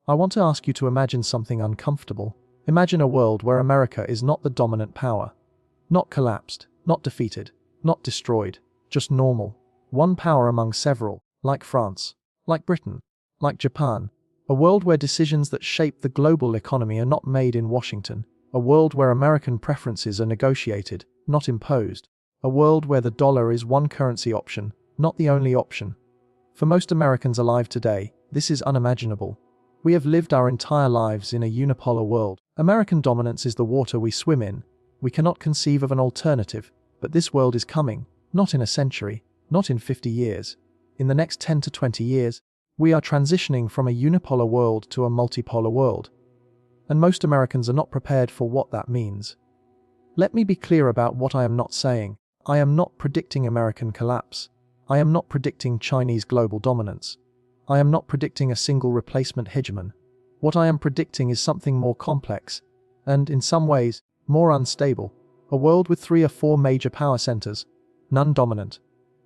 I want to ask you to imagine something uncomfortable. Imagine a world where America is not the dominant power. Not collapsed, not defeated, not destroyed, just normal. One power among several, like France, like Britain, like Japan. A world where decisions that shape the global economy are not made in Washington. A world where American preferences are negotiated, not imposed. A world where the dollar is one currency option, not the only option. For most Americans alive today, this is unimaginable. We have lived our entire lives in a unipolar world. American dominance is the water we swim in. We cannot conceive of an alternative, but this world is coming, not in a century, not in 50 years. In the next 10 to 20 years, we are transitioning from a unipolar world to a multipolar world. And most Americans are not prepared for what that means. Let me be clear about what I am not saying. I am not predicting American collapse. I am not predicting Chinese global dominance. I am not predicting a single replacement hegemon. What I am predicting is something more complex, and, in some ways, more unstable. A world with 3 or 4 major power centers, none dominant,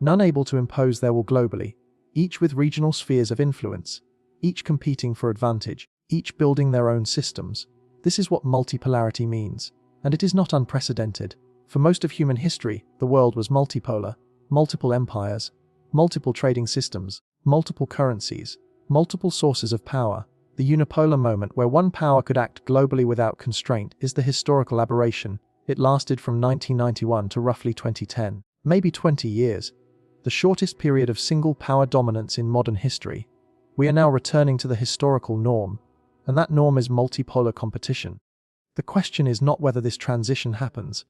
none able to impose their will globally, each with regional spheres of influence, each competing for advantage, each building their own systems. This is what multipolarity means, and it is not unprecedented. For most of human history, the world was multipolar, multiple empires, multiple trading systems, multiple currencies, multiple sources of power. The unipolar moment where one power could act globally without constraint is the historical aberration. It lasted from 1991 to roughly 2010, maybe 20 years, the shortest period of single power dominance in modern history. We are now returning to the historical norm, and that norm is multipolar competition. The question is not whether this transition happens.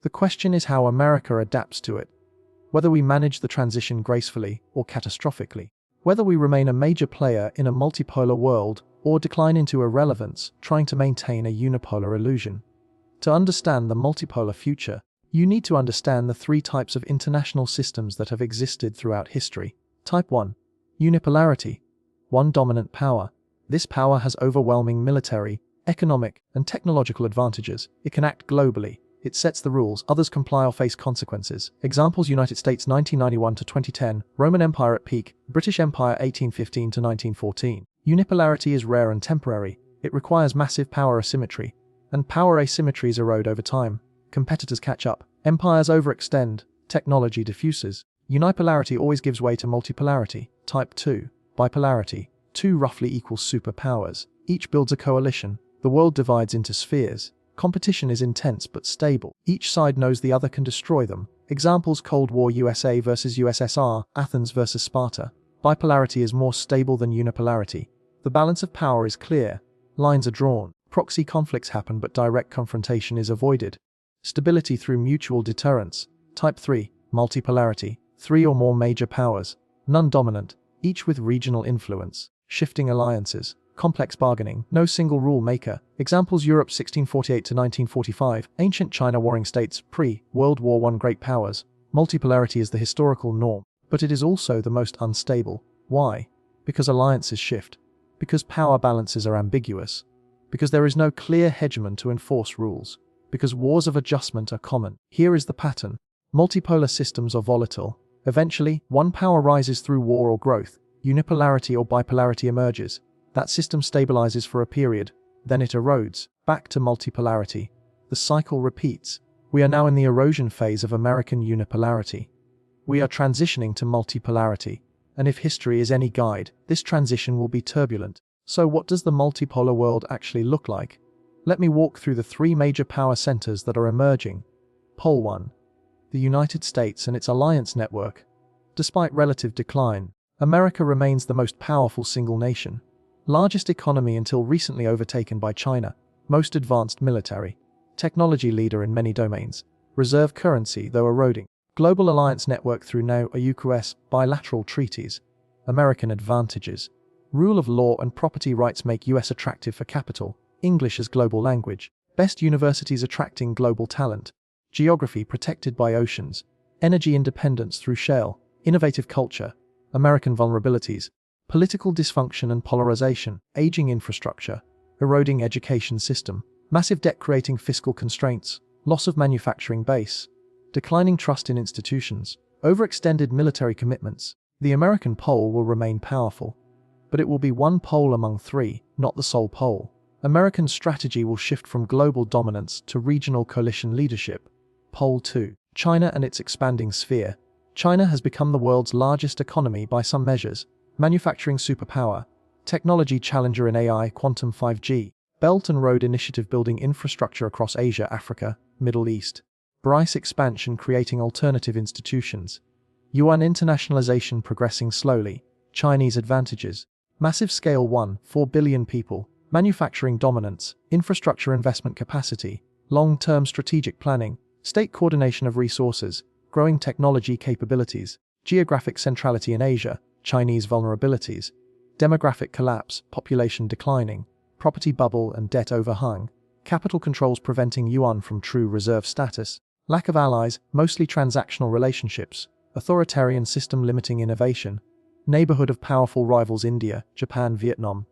The question is how America adapts to it. Whether we manage the transition gracefully or catastrophically. Whether we remain a major player in a multipolar world or decline into irrelevance, trying to maintain a unipolar illusion. To understand the multipolar future, you need to understand the 3 types of international systems that have existed throughout history. Type 1. Unipolarity. One dominant power. This power has overwhelming military, economic, and technological advantages. It can act globally. It sets the rules, others comply or face consequences. Examples: United States 1991 to 2010, Roman Empire at peak, British Empire 1815 to 1914. Unipolarity is rare and temporary. It requires massive power asymmetry, and power asymmetries erode over time. Competitors catch up, empires overextend, technology diffuses. Unipolarity always gives way to multipolarity. Type 2. Bipolarity. 2 roughly equal superpowers. Each builds a coalition. The world divides into spheres. Competition is intense but stable. Each side knows the other can destroy them. Examples: Cold War USA versus USSR, Athens versus Sparta. Bipolarity is more stable than unipolarity. The balance of power is clear. Lines are drawn. Proxy conflicts happen but direct confrontation is avoided. Stability through mutual deterrence. Type 3. Multipolarity. 3 or more major powers. None dominant. Each with regional influence. Shifting alliances. Complex bargaining, no single rule maker. Examples: Europe 1648 to 1945, ancient China warring states, pre-World War I great powers. Multipolarity is the historical norm, but it is also the most unstable. Why? Because alliances shift. Because power balances are ambiguous. Because there is no clear hegemon to enforce rules. Because wars of adjustment are common. Here is the pattern. Multipolar systems are volatile. Eventually, one power rises through war or growth. Unipolarity or bipolarity emerges. That system stabilizes for a period, then it erodes, back to multipolarity. The cycle repeats. We are now in the erosion phase of American unipolarity. We are transitioning to multipolarity, and if history is any guide, this transition will be turbulent. So what does the multipolar world actually look like? Let me walk through the 3 major power centers that are emerging. Pole 1. The United States and its alliance network. Despite relative decline, America remains the most powerful single nation. Largest economy until recently overtaken by China, most advanced military, technology leader in many domains, reserve currency though eroding, global alliance network through NATO-US bilateral treaties, American advantages, rule of law and property rights make US attractive for capital, English as global language, best universities attracting global talent, geography protected by oceans, energy independence through shale, innovative culture, American vulnerabilities, political dysfunction and polarization, aging infrastructure, eroding education system, massive debt creating fiscal constraints, loss of manufacturing base, declining trust in institutions, overextended military commitments. The American pole will remain powerful. but it will be one pole among three, not the sole pole. American strategy will shift from global dominance to regional coalition leadership. Pole 2. China and its expanding sphere. China has become the world's largest economy by some measures, manufacturing superpower, technology challenger in AI, quantum 5G, Belt and Road Initiative building infrastructure across Asia, Africa, Middle East, BRICS expansion creating alternative institutions, Yuan internationalization progressing slowly, Chinese advantages, massive scale 1.4 billion people, manufacturing dominance, infrastructure investment capacity, long-term strategic planning, state coordination of resources, growing technology capabilities, geographic centrality in Asia, Chinese vulnerabilities, demographic collapse, population declining, property bubble and debt overhang, capital controls preventing yuan from true reserve status, lack of allies, mostly transactional relationships, authoritarian system limiting innovation, neighborhood of powerful rivals India, Japan, Vietnam,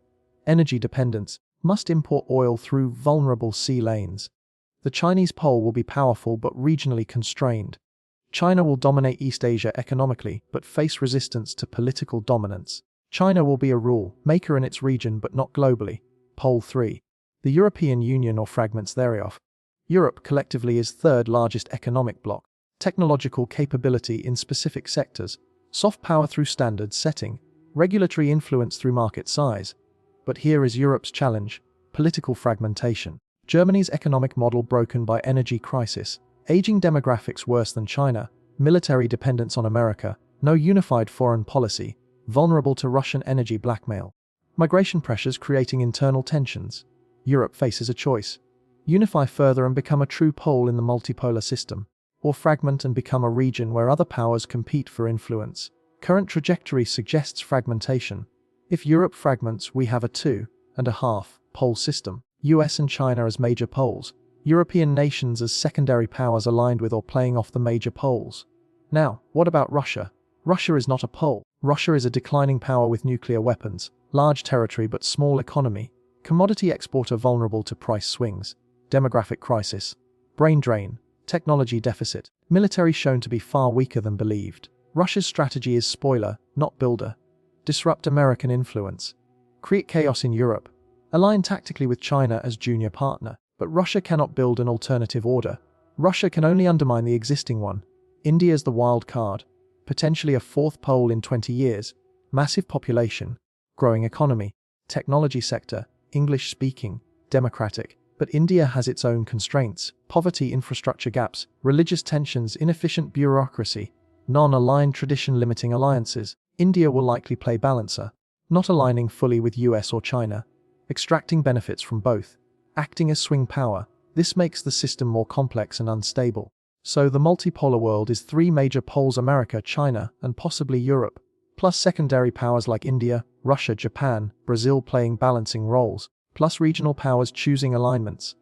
energy dependence, must import oil through vulnerable sea lanes. The Chinese pole will be powerful but regionally constrained. China will dominate East Asia economically but face resistance to political dominance. China will be a rule maker in its region but not globally. Pole 3. The European Union or fragments thereof. Europe collectively is third largest economic bloc. Technological capability in specific sectors, soft power through standard setting, regulatory influence through market size. But here is Europe's challenge: political fragmentation. Germany's economic model broken by energy crisis, aging demographics worse than China, military dependence on America, no unified foreign policy, vulnerable to Russian energy blackmail. Migration pressures creating internal tensions. Europe faces a choice: unify further and become a true pole in the multipolar system, or fragment and become a region where other powers compete for influence. Current trajectory suggests fragmentation. If Europe fragments, we have a 2.5 pole system. US and China as major poles, European nations as secondary powers aligned with or playing off the major poles. Now, what about Russia? Russia is not a pole. Russia is a declining power with nuclear weapons, large territory but small economy, commodity exporter vulnerable to price swings, demographic crisis, brain drain, technology deficit, military shown to be far weaker than believed. Russia's strategy is spoiler, not builder. Disrupt American influence. Create chaos in Europe. Align tactically with China as junior partner. But Russia cannot build an alternative order. Russia can only undermine the existing one. India is the wild card. Potentially a fourth pole in 20 years. Massive population. Growing economy. Technology sector. English speaking. Democratic. But India has its own constraints. Poverty, infrastructure gaps, religious tensions, inefficient bureaucracy, non-aligned tradition limiting alliances. India will likely play balancer. Not aligning fully with US or China. Extracting benefits from both. Acting as swing power. This makes the system more complex and unstable. So the multipolar world is three major poles: America, China, and possibly Europe, plus secondary powers like India, Russia, Japan, Brazil playing balancing roles, plus regional powers choosing alignments.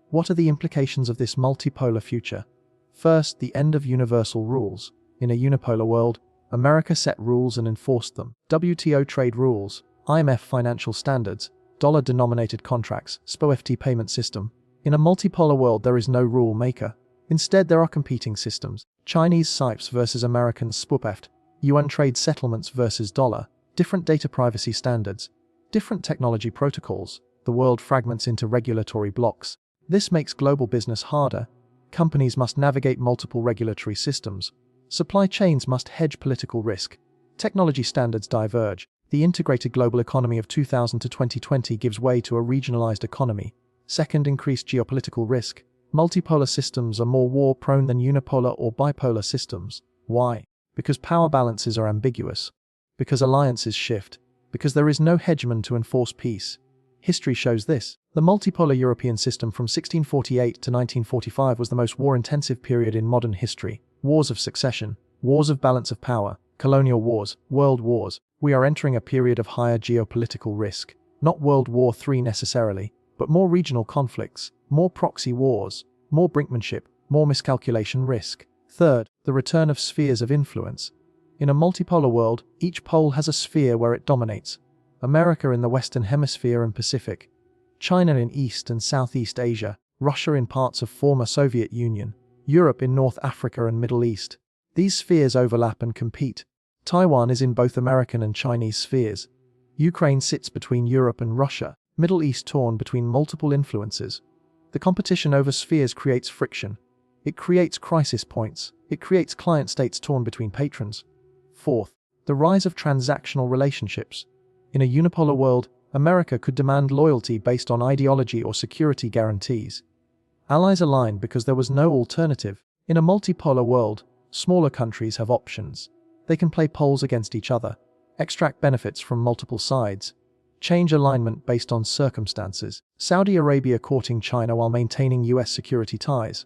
What are the implications of this multipolar future? First, the end of universal rules. In a unipolar world, America set rules and enforced them. WTO trade rules, IMF financial standards, dollar-denominated contracts, SPOFT payment system. In a multipolar world, there is no rule maker. Instead, there are competing systems. Chinese SIPs versus American SPOFT, yuan trade settlements versus dollar, different data privacy standards, different technology protocols. The world fragments into regulatory blocks. This makes global business harder. Companies must navigate multiple regulatory systems. Supply chains must hedge political risk. Technology standards diverge. The integrated global economy of 2000 to 2020 gives way to a regionalized economy. Second, increased geopolitical risk. Multipolar systems are more war-prone than unipolar or bipolar systems. Why? Because power balances are ambiguous. Because alliances shift. Because there is no hegemon to enforce peace. History shows this. The multipolar European system from 1648 to 1945 was the most war-intensive period in modern history. Wars of succession, wars of balance of power, colonial wars, world wars. We are entering a period of higher geopolitical risk. Not World War III necessarily, but more regional conflicts, more proxy wars, more brinkmanship, more miscalculation risk. Third, the return of spheres of influence. In a multipolar world, each pole has a sphere where it dominates. America in the Western Hemisphere and Pacific, China in East and Southeast Asia, Russia in parts of former Soviet Union, Europe in North Africa and Middle East. These spheres overlap and compete. Taiwan is in both American and Chinese spheres. Ukraine sits between Europe and Russia, Middle East torn between multiple influences. The competition over spheres creates friction. It creates crisis points. It creates client states torn between patrons. Fourth, the rise of transactional relationships. In a unipolar world, America could demand loyalty based on ideology or security guarantees. Allies align because there was no alternative. In a multipolar world, smaller countries have options. They can play poles against each other, extract benefits from multiple sides, change alignment based on circumstances. Saudi Arabia courting China while maintaining US security ties.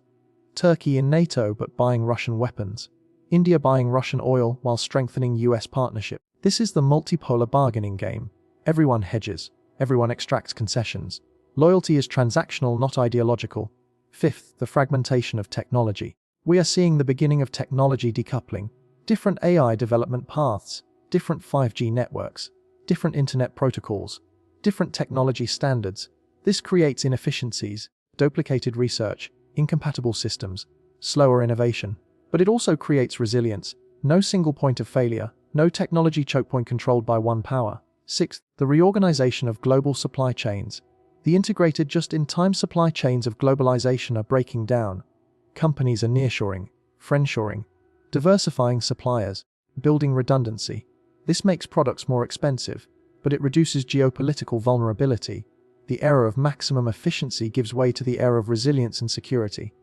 Turkey in NATO but buying Russian weapons. India buying Russian oil while strengthening US partnership. This is the multipolar bargaining game. Everyone hedges. Everyone extracts concessions. Loyalty is transactional, not ideological. Fifth, the fragmentation of technology. We are seeing the beginning of technology decoupling. Different AI development paths, different 5G networks, different internet protocols, different technology standards. This creates inefficiencies, duplicated research, incompatible systems, slower innovation. But it also creates resilience. No single point of failure, no technology choke point controlled by one power. Sixth, the reorganization of global supply chains. The integrated just-in-time supply chains of globalization are breaking down. Companies are nearshoring, friendshoring, diversifying suppliers, building redundancy. This makes products more expensive, but it reduces geopolitical vulnerability. The era of maximum efficiency gives way to the era of resilience and security.